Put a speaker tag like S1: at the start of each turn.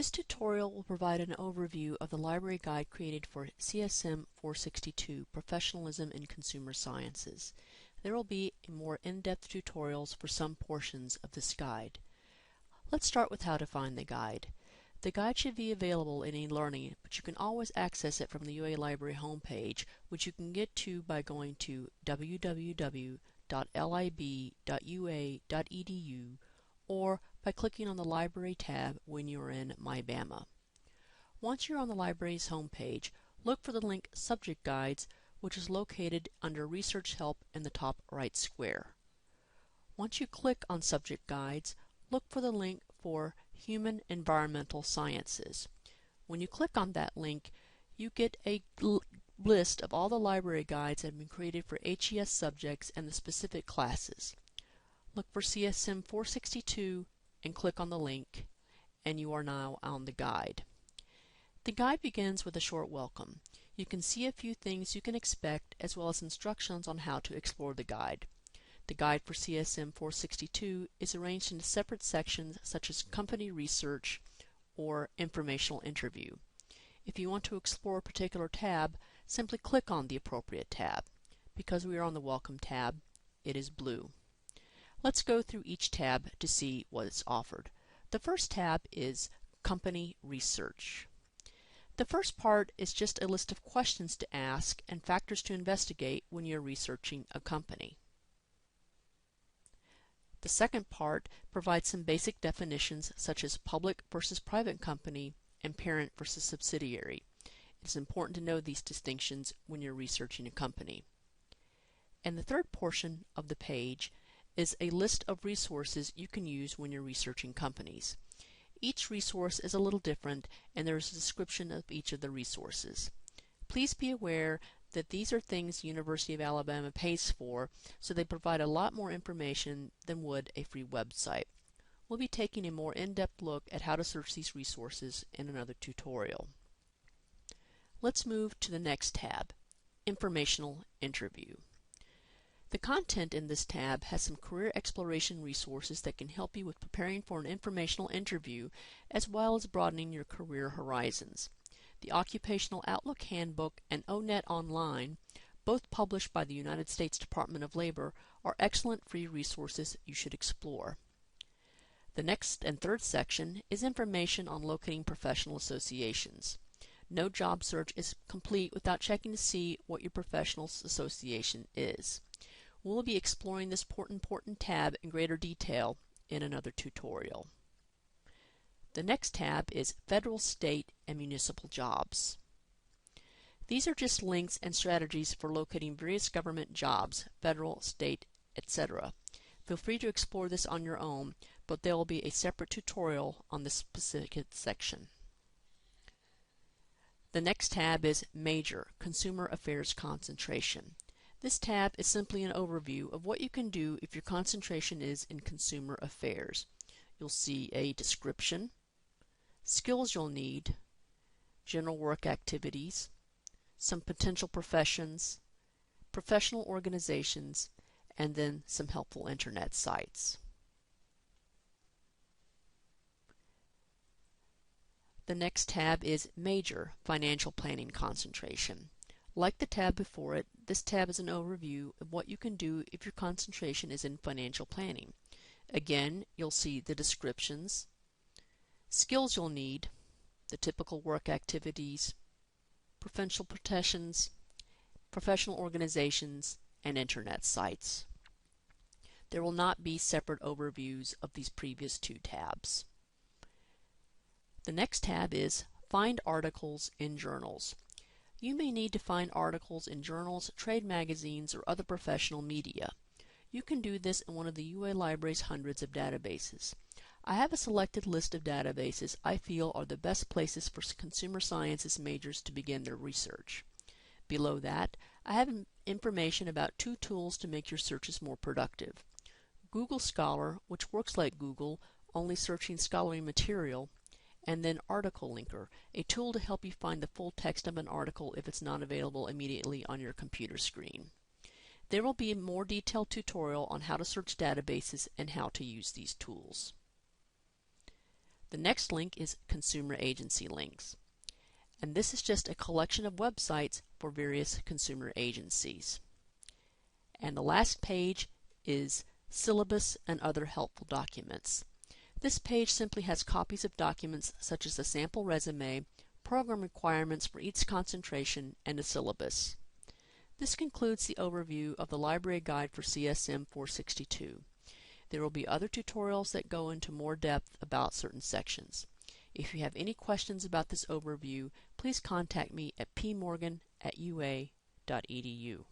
S1: This tutorial will provide an overview of the library guide created for CSM 462, Professionalism in Consumer Sciences. There will be more in-depth tutorials for some portions of this guide. Let's start with how to find the guide. The guide should be available in eLearning, but you can always access it from the UA Library homepage, which you can get to by going to www.lib.ua.edu or by clicking on the Library tab when you are in MyBama. Once you're on the library's homepage, look for the link Subject Guides, which is located under Research Help in the top right square. Once you click on Subject Guides, look for the link for Human Environmental Sciences. When you click on that link, you get a list of all the library guides that have been created for HES subjects and the specific classes. Look for CSM 462 and click on the link, and you are now on the guide. The guide begins with a short welcome. You can see a few things you can expect as well as instructions on how to explore the guide. The guide for CSM 462 is arranged into separate sections such as company research or informational interview. If you want to explore a particular tab, simply click on the appropriate tab. Because we are on the Welcome tab, it is blue. Let's go through each tab to see what is offered. The first tab is Company Research. The first part is just a list of questions to ask and factors to investigate when you're researching a company. The second part provides some basic definitions such as public versus private company and parent versus subsidiary. It is important to know these distinctions when you're researching a company. And the third portion of the page is a list of resources you can use when you're researching companies. Each resource is a little different, and there is a description of each of the resources. Please be aware that these are things the University of Alabama pays for, so they provide a lot more information than would a free website. We'll be taking a more in-depth look at how to search these resources in another tutorial. Let's move to the next tab, Informational Interview. The content in this tab has some career exploration resources that can help you with preparing for an informational interview as well as broadening your career horizons. The Occupational Outlook Handbook and ONET Online, both published by the United States Department of Labor, are excellent free resources you should explore. The next and third section is information on locating professional associations. No job search is complete without checking to see what your professional association is. We'll be exploring this important tab in greater detail in another tutorial. The next tab is Federal, State, and Municipal Jobs. These are just links and strategies for locating various government jobs, federal, state, etc. Feel free to explore this on your own, but there will be a separate tutorial on this specific section. The next tab is Major, Consumer Affairs Concentration. This tab is simply an overview of what you can do if your concentration is in consumer affairs. You'll see a description, skills you'll need, general work activities, some potential professions, professional organizations, and then some helpful internet sites. The next tab is Major, Financial Planning Concentration. Like the tab before it, this tab is an overview of what you can do if your concentration is in financial planning. Again, you'll see the descriptions, skills you'll need, the typical work activities, professional professions, professional organizations, and internet sites. There will not be separate overviews of these previous two tabs. The next tab is Find Articles in Journals. You may need to find articles in journals, trade magazines, or other professional media. You can do this in one of the UA Library's hundreds of databases. I have a selected list of databases I feel are the best places for consumer sciences majors to begin their research. Below that, I have information about two tools to make your searches more productive. Google Scholar, which works like Google, only searching scholarly material, and then Article Linker, a tool to help you find the full text of an article if it's not available immediately on your computer screen. There will be a more detailed tutorial on how to search databases and how to use these tools. The next link is consumer agency links. And this is just a collection of websites for various consumer agencies. And the last page is syllabus and other helpful documents. This page simply has copies of documents such as a sample resume, program requirements for each concentration, and a syllabus. This concludes the overview of the library guide for CSM 462. There will be other tutorials that go into more depth about certain sections. If you have any questions about this overview, please contact me at pmorgan@ua.edu.